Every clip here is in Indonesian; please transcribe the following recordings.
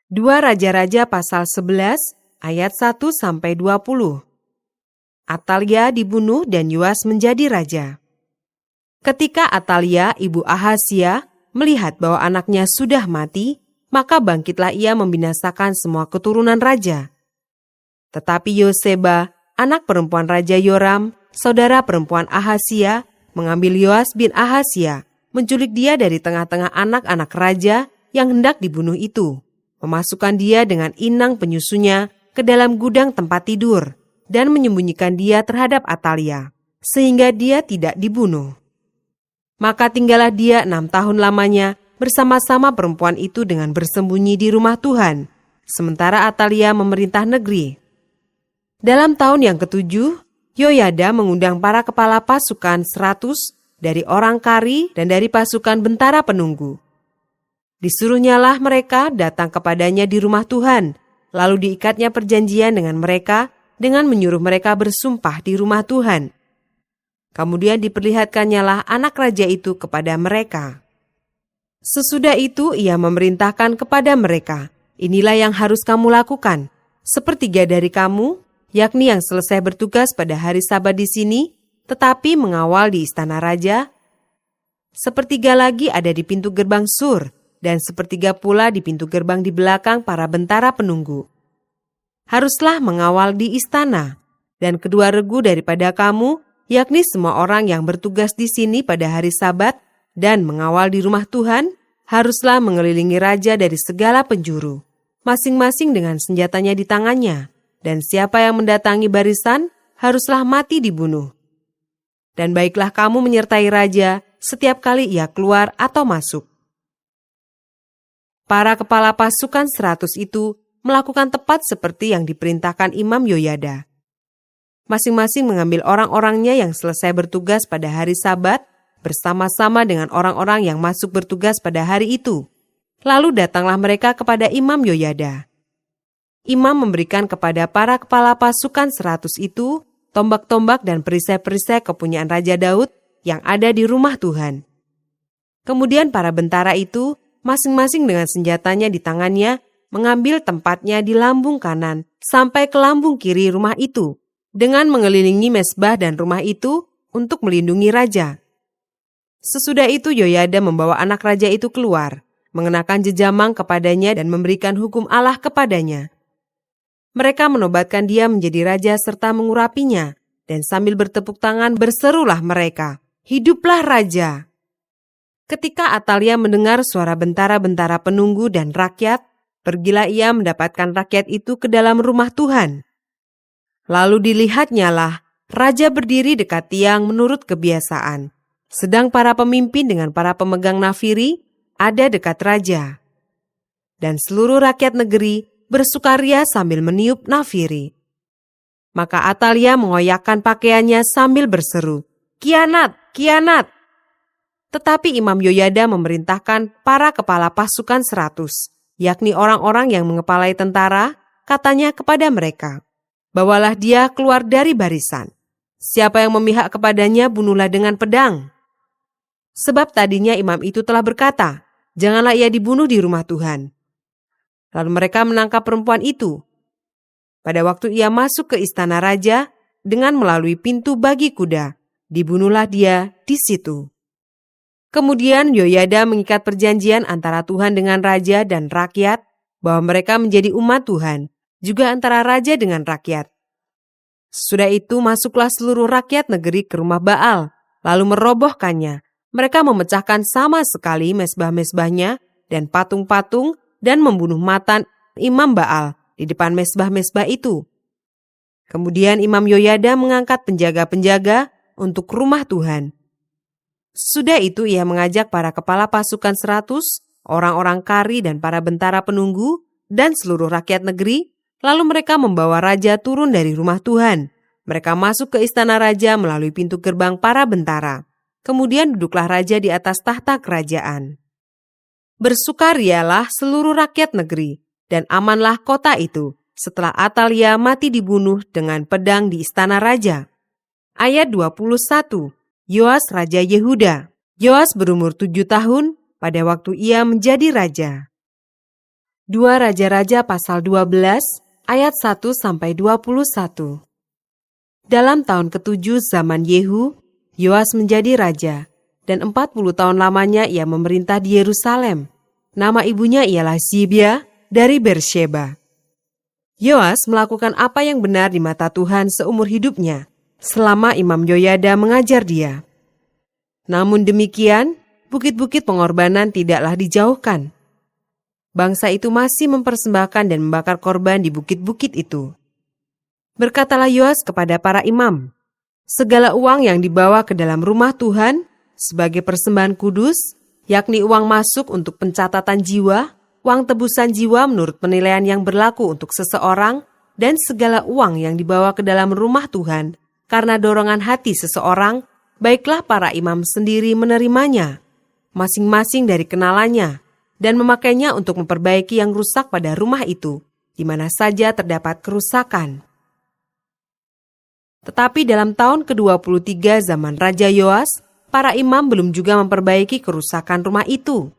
2 Raja-Raja pasal 11 ayat 1-20. Atalia dibunuh dan Yoas menjadi raja. Ketika Atalia, ibu Ahazia, melihat bahwa anaknya sudah mati, maka bangkitlah ia membinasakan semua keturunan raja. Tetapi Yoseba, anak perempuan Raja Yoram, saudara perempuan Ahazia, mengambil Yoas bin Ahazia, menculik dia dari tengah-tengah anak-anak raja yang hendak dibunuh itu, memasukkan dia dengan inang penyusunya ke dalam gudang tempat tidur, dan menyembunyikan dia terhadap Atalia, sehingga dia tidak dibunuh. Maka tinggallah dia 6 tahun lamanya bersama-sama perempuan itu dengan bersembunyi di rumah Tuhan, sementara Atalia memerintah negeri. Dalam tahun yang ke-7, Yoyada mengundang para kepala pasukan 100 dari orang Kari dan dari pasukan bentara penunggu. Disuruhnyalah mereka datang kepadanya di rumah Tuhan, lalu diikatnya perjanjian dengan mereka dengan menyuruh mereka bersumpah di rumah Tuhan. Kemudian diperlihatkannyalah anak raja itu kepada mereka. Sesudah itu ia memerintahkan kepada mereka, inilah yang harus kamu lakukan. 1/3 dari kamu, yakni yang selesai bertugas pada hari Sabat di sini, tetapi mengawal di istana raja. 1/3 lagi ada di pintu gerbang sur, dan 1/3 pula di pintu gerbang di belakang para bentara penunggu. Haruslah mengawal di istana, dan kedua regu daripada kamu, yakni semua orang yang bertugas di sini pada hari Sabat dan mengawal di rumah Tuhan, haruslah mengelilingi raja dari segala penjuru, masing-masing dengan senjatanya di tangannya, dan siapa yang mendatangi barisan haruslah mati dibunuh. Dan baiklah kamu menyertai raja setiap kali ia keluar atau masuk. Para kepala pasukan 100 itu melakukan tepat seperti yang diperintahkan Imam Yoyada. Masing-masing mengambil orang-orangnya yang selesai bertugas pada hari Sabat bersama-sama dengan orang-orang yang masuk bertugas pada hari itu. Lalu datanglah mereka kepada Imam Yoyada. Imam memberikan kepada para kepala pasukan 100 itu tombak-tombak dan perisai-perisai kepunyaan Raja Daud yang ada di rumah Tuhan. Kemudian para bentara itu masing-masing dengan senjatanya di tangannya mengambil tempatnya di lambung kanan sampai ke lambung kiri rumah itu, dengan mengelilingi mezbah dan rumah itu untuk melindungi raja. Sesudah itu Yoyada membawa anak raja itu keluar, mengenakan jejamang kepadanya dan memberikan hukum Allah kepadanya. Mereka menobatkan dia menjadi raja serta mengurapinya, dan sambil bertepuk tangan berserulah mereka, "Hiduplah raja!" Ketika Atalia mendengar suara bentara-bentara penunggu dan rakyat, pergilah ia mendapatkan rakyat itu ke dalam rumah Tuhan. Lalu dilihatnyalah raja berdiri dekat tiang menurut kebiasaan, sedang para pemimpin dengan para pemegang nafiri ada dekat raja. Dan seluruh rakyat negeri bersukaria sambil meniup nafiri. Maka Atalia mengoyakkan pakaiannya sambil berseru, "Kianat, kianat!" Tetapi Imam Yoyada memerintahkan para kepala pasukan 100, yakni orang-orang yang mengepalai tentara, katanya kepada mereka, "Bawalah dia keluar dari barisan. Siapa yang memihak kepadanya bunuhlah dengan pedang." Sebab tadinya imam itu telah berkata, "Janganlah ia dibunuh di rumah Tuhan." Lalu mereka menangkap perempuan itu. Pada waktu ia masuk ke istana raja dengan melalui pintu bagi kuda, dibunuhlah dia di situ. Kemudian Yoyada mengikat perjanjian antara Tuhan dengan raja dan rakyat, bahwa mereka menjadi umat Tuhan, juga antara raja dengan rakyat. Sesudah itu masuklah seluruh rakyat negeri ke rumah Baal, lalu merobohkannya. Mereka memecahkan sama sekali mezbah-mezbahnya dan patung-patung dan membunuh Matan imam Baal di depan mezbah-mezbah itu. Kemudian Imam Yoyada mengangkat penjaga-penjaga untuk rumah Tuhan. Sudah itu ia mengajak para kepala pasukan 100, orang-orang Kari dan para bentara penunggu, dan seluruh rakyat negeri, lalu mereka membawa raja turun dari rumah Tuhan. Mereka masuk ke istana raja melalui pintu gerbang para bentara. Kemudian duduklah raja di atas tahta kerajaan. Bersukarialah seluruh rakyat negeri, dan amanlah kota itu, setelah Atalia mati dibunuh dengan pedang di istana raja. Ayat 21. Yoas Raja Yehuda. Yoas berumur 7 tahun pada waktu ia menjadi raja. 2 Raja-Raja pasal 12 ayat 1-21. Dalam tahun ke-7 zaman Yehu, Yoas menjadi raja, dan 40 tahun lamanya ia memerintah di Yerusalem. Nama ibunya ialah Zibia dari Bersheba. Yoas melakukan apa yang benar di mata Tuhan seumur hidupnya, selama Imam Yoyada mengajar dia. Namun demikian, bukit-bukit pengorbanan tidaklah dijauhkan. Bangsa itu masih mempersembahkan dan membakar korban di bukit-bukit itu. Berkatalah Yoas kepada para imam, segala uang yang dibawa ke dalam rumah Tuhan sebagai persembahan kudus, yakni uang masuk untuk pencatatan jiwa, uang tebusan jiwa menurut penilaian yang berlaku untuk seseorang, dan segala uang yang dibawa ke dalam rumah Tuhan karena dorongan hati seseorang, baiklah para imam sendiri menerimanya, masing-masing dari kenalannya, dan memakainya untuk memperbaiki yang rusak pada rumah itu, di mana saja terdapat kerusakan. Tetapi dalam tahun ke-23 zaman Raja Yoas, para imam belum juga memperbaiki kerusakan rumah itu.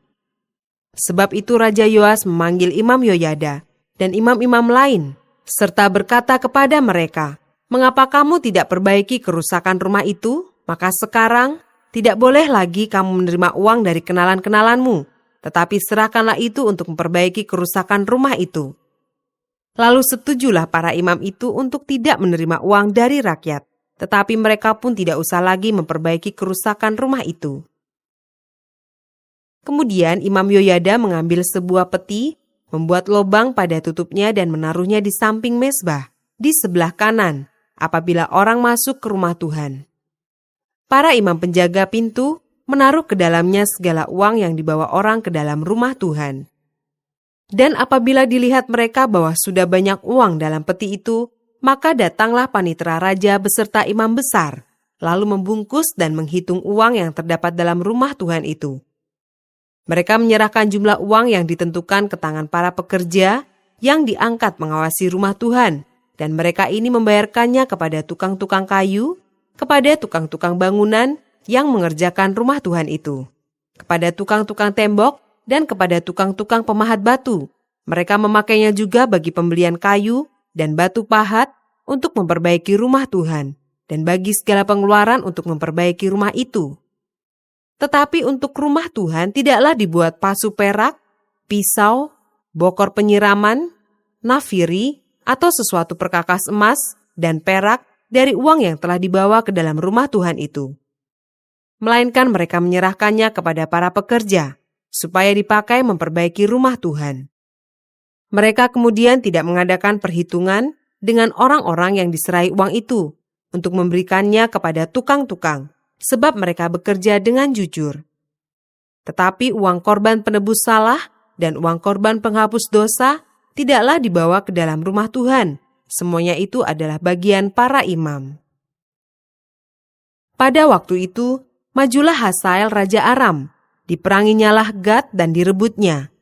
Sebab itu Raja Yoas memanggil Imam Yoyada dan imam-imam lain, serta berkata kepada mereka, "Mengapa kamu tidak perbaiki kerusakan rumah itu? Maka sekarang tidak boleh lagi kamu menerima uang dari kenalan-kenalanmu, tetapi serahkanlah itu untuk memperbaiki kerusakan rumah itu." Lalu setujulah para imam itu untuk tidak menerima uang dari rakyat, tetapi mereka pun tidak usah lagi memperbaiki kerusakan rumah itu. Kemudian Imam Yoyada mengambil sebuah peti, membuat lobang pada tutupnya dan menaruhnya di samping mezbah, di sebelah kanan, apabila orang masuk ke rumah Tuhan. Para imam penjaga pintu menaruh ke dalamnya segala uang yang dibawa orang ke dalam rumah Tuhan. Dan apabila dilihat mereka bahwa sudah banyak uang dalam peti itu, maka datanglah panitera raja beserta imam besar, lalu membungkus dan menghitung uang yang terdapat dalam rumah Tuhan itu. Mereka menyerahkan jumlah uang yang ditentukan ke tangan para pekerja yang diangkat mengawasi rumah Tuhan, dan mereka ini membayarkannya kepada tukang-tukang kayu, kepada tukang-tukang bangunan yang mengerjakan rumah Tuhan itu, kepada tukang-tukang tembok, dan kepada tukang-tukang pemahat batu. Mereka memakainya juga bagi pembelian kayu dan batu pahat untuk memperbaiki rumah Tuhan, dan bagi segala pengeluaran untuk memperbaiki rumah itu. Tetapi untuk rumah Tuhan tidaklah dibuat pasu perak, pisau, bokor penyiraman, nafiri, atau sesuatu perkakas emas dan perak dari uang yang telah dibawa ke dalam rumah Tuhan itu. Melainkan mereka menyerahkannya kepada para pekerja, supaya dipakai memperbaiki rumah Tuhan. Mereka kemudian tidak mengadakan perhitungan dengan orang-orang yang diserai uang itu untuk memberikannya kepada tukang-tukang, sebab mereka bekerja dengan jujur. Tetapi uang korban penebus salah dan uang korban penghapus dosa tidaklah dibawa ke dalam rumah Tuhan. Semuanya itu adalah bagian para imam. Pada waktu itu, majulah Hazael Raja Aram, diperanginyalah Gad dan direbutnya.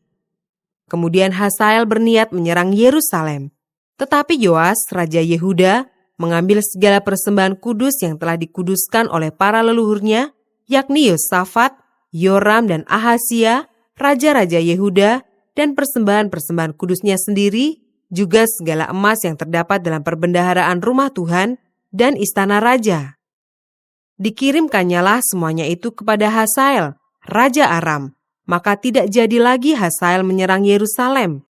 Kemudian Hazael berniat menyerang Yerusalem. Tetapi Yoas, Raja Yehuda, mengambil segala persembahan kudus yang telah dikuduskan oleh para leluhurnya, yakni Yosafat, Yoram dan Ahazia, raja-raja Yehuda, dan persembahan-persembahan kudusnya sendiri, juga segala emas yang terdapat dalam perbendaharaan rumah Tuhan dan istana raja. Dikirimkannyalah semuanya itu kepada Hazael, Raja Aram, maka tidak jadi lagi Hazael menyerang Yerusalem.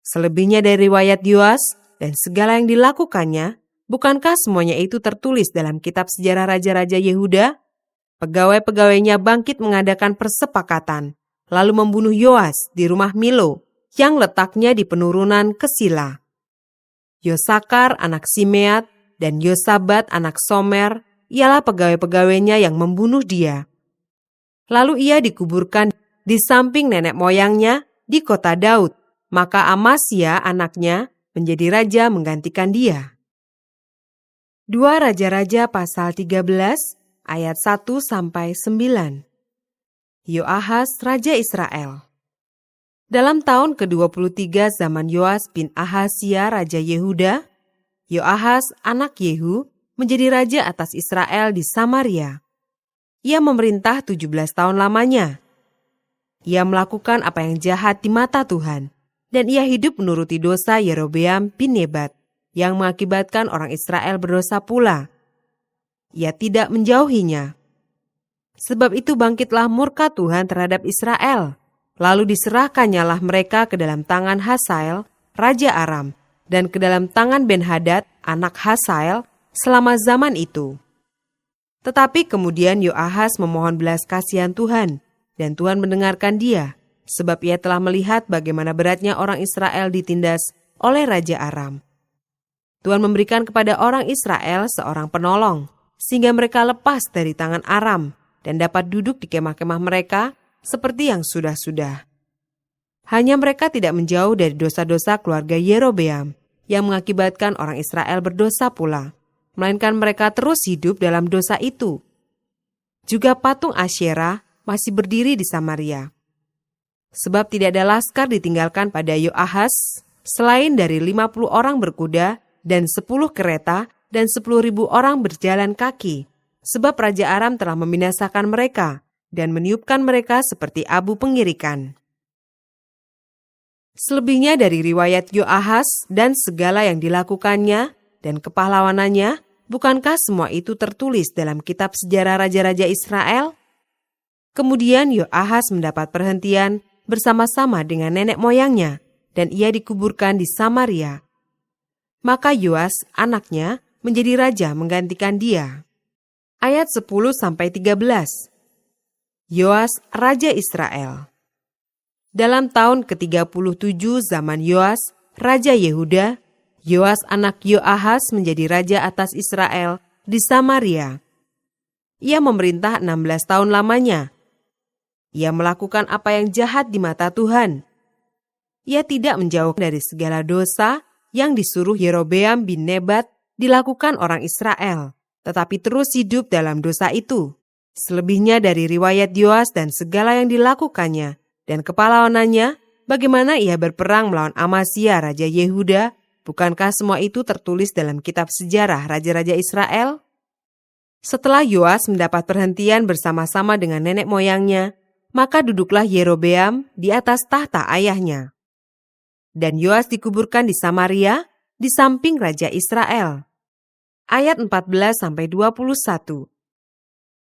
Selebihnya dari riwayat Yoas dan segala yang dilakukannya, bukankah semuanya itu tertulis dalam kitab sejarah raja-raja Yehuda? Pegawai-pegawainya bangkit mengadakan persepakatan, lalu membunuh Yoas di rumah Milo, yang letaknya di penurunan ke Sila. Yosakar anak Simeat dan Yosabat anak Somer ialah pegawai-pegawainya yang membunuh dia. Lalu ia dikuburkan di samping nenek moyangnya di kota Daud, maka Amasya anaknya menjadi raja menggantikan dia. 2 Raja-Raja pasal 13 ayat 1-9. Yoahas Raja Israel. Dalam tahun ke-23 zaman Yoas bin Ahazia Raja Yehuda, Yoahas anak Yehu menjadi raja atas Israel di Samaria. Ia memerintah 17 tahun lamanya. Ia melakukan apa yang jahat di mata Tuhan Dan ia hidup menuruti dosa Yerobeam bin Nebat, yang mengakibatkan orang Israel berdosa pula. Ia tidak menjauhinya. Sebab itu bangkitlah murka Tuhan terhadap Israel. Lalu diserahkannyalah mereka ke dalam tangan Hasael, Raja Aram, dan ke dalam tangan Ben-Hadad, anak Hasael, selama zaman itu. Tetapi kemudian Yoahas memohon belas kasihan Tuhan, dan Tuhan mendengarkan dia, sebab ia telah melihat bagaimana beratnya orang Israel ditindas oleh Raja Aram. Tuhan memberikan kepada orang Israel seorang penolong, sehingga mereka lepas dari tangan Aram, dan dapat duduk di kemah-kemah mereka seperti yang sudah-sudah. Hanya mereka tidak menjauh dari dosa-dosa keluarga Yerobeam, yang mengakibatkan orang Israel berdosa pula, melainkan mereka terus hidup dalam dosa itu. Juga patung Asyera masih berdiri di Samaria. Sebab tidak ada laskar ditinggalkan pada Yoahas, selain dari 50 orang berkuda dan 10 kereta dan 10.000 orang berjalan kaki, sebab Raja Aram telah membinasakan mereka dan meniupkan mereka seperti abu pengirikan. Selebihnya dari riwayat Yoahas dan segala yang dilakukannya dan kepahlawanannya, bukankah semua itu tertulis dalam kitab sejarah raja-raja Israel? Kemudian Yoahas mendapat perhentian bersama-sama dengan nenek moyangnya, dan ia dikuburkan di Samaria. Maka Yoas, anaknya, menjadi raja menggantikan dia. Ayat 10-13. Yoas, Raja Israel. Dalam tahun ke-37 zaman Yoas, Raja Yehuda, Yoas anak Yoahas menjadi raja atas Israel di Samaria. Ia memerintah 16 tahun lamanya. Ia melakukan apa yang jahat di mata Tuhan. Ia tidak menjauh dari segala dosa yang disuruh Yerobeam bin Nebat dilakukan orang Israel, tetapi terus hidup dalam dosa itu. Selebihnya dari riwayat Yoas dan segala yang dilakukannya dan kepahlawanannya, bagaimana ia berperang melawan Amasya Raja Yehuda, bukankah semua itu tertulis dalam kitab sejarah Raja-Raja Israel? Setelah Yoas mendapat perhentian bersama-sama dengan nenek moyangnya, maka duduklah Yerobeam di atas tahta ayahnya. Dan Yoas dikuburkan di Samaria, di samping Raja Israel. Ayat 14-21.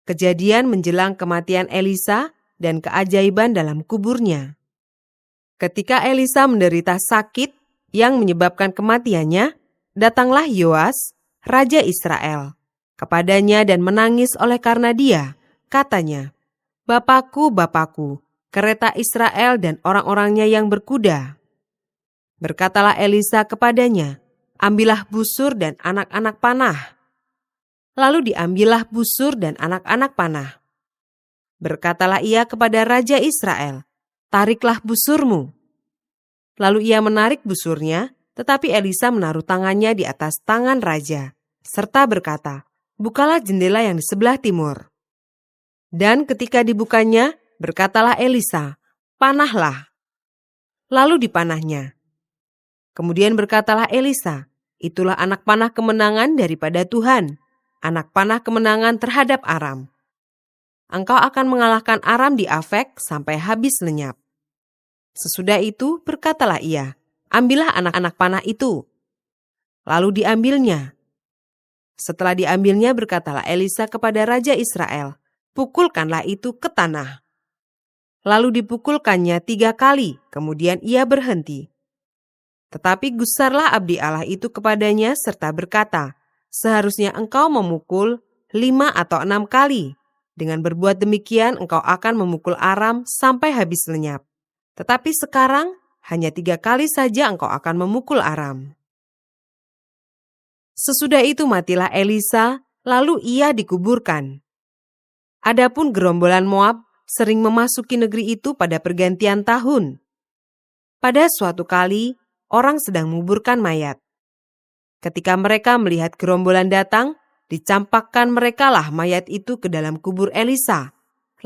Kejadian menjelang kematian Elisa dan keajaiban dalam kuburnya. Ketika Elisa menderita sakit yang menyebabkan kematiannya, datanglah Yoas, Raja Israel, kepadanya dan menangis oleh karena dia. Katanya, "Bapakku, Bapakku, kereta Israel dan orang-orangnya yang berkuda." Berkatalah Elisa kepadanya, "Ambillah busur dan anak-anak panah." Lalu diambillah busur dan anak-anak panah. Berkatalah ia kepada Raja Israel, "Tariklah busurmu." Lalu ia menarik busurnya, tetapi Elisa menaruh tangannya di atas tangan raja, serta berkata, "Bukalah jendela yang di sebelah timur." Dan ketika dibukanya, berkatalah Elisa, "Panahlah." Lalu dipanahnya. Kemudian berkatalah Elisa, "Itulah anak panah kemenangan daripada Tuhan, anak panah kemenangan terhadap Aram. Engkau akan mengalahkan Aram di Afek sampai habis lenyap." Sesudah itu berkatalah ia, "Ambillah anak-anak panah itu." Lalu diambilnya. Setelah diambilnya berkatalah Elisa kepada Raja Israel, "Pukulkanlah itu ke tanah." Lalu dipukulkannya 3 kali, kemudian ia berhenti. Tetapi gusarlah abdi Allah itu kepadanya serta berkata, "Seharusnya engkau memukul 5 atau 6 kali. Dengan berbuat demikian engkau akan memukul Aram sampai habis lenyap. Tetapi sekarang hanya 3 kali saja engkau akan memukul Aram." Sesudah itu matilah Elisa, lalu ia dikuburkan. Adapun gerombolan Moab sering memasuki negeri itu pada pergantian tahun. Pada suatu kali, orang sedang menguburkan mayat. Ketika mereka melihat gerombolan datang, dicampakkan merekalah mayat itu ke dalam kubur Elisa,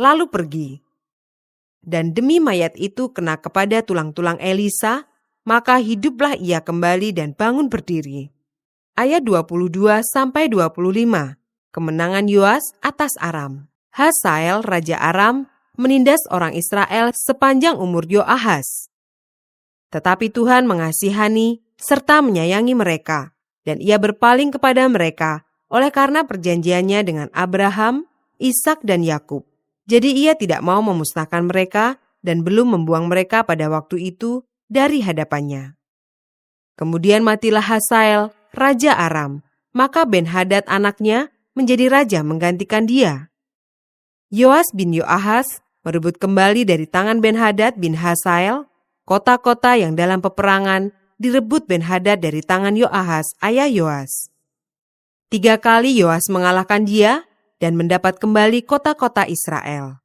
lalu pergi. Dan demi mayat itu kena kepada tulang-tulang Elisa, maka hiduplah ia kembali dan bangun berdiri. Ayat 22-25, kemenangan Yoas atas Aram. Hasael, Raja Aram, menindas orang Israel sepanjang umur Yoahas. Tetapi Tuhan mengasihani serta menyayangi mereka, dan Ia berpaling kepada mereka oleh karena perjanjiannya dengan Abraham, Ishak dan Yakub. Jadi Ia tidak mau memusnahkan mereka dan belum membuang mereka pada waktu itu dari hadapannya. Kemudian matilah Hazael, raja Aram, maka Ben-Hadad anaknya menjadi raja menggantikan dia. Yoas bin Yoahas merebut kembali dari tangan Ben-Hadad bin Hazael kota-kota yang dalam peperangan direbut Ben-Hadad dari tangan Yoahas, ayah Yoas. 3 kali Yoas mengalahkan dia dan mendapat kembali kota-kota Israel.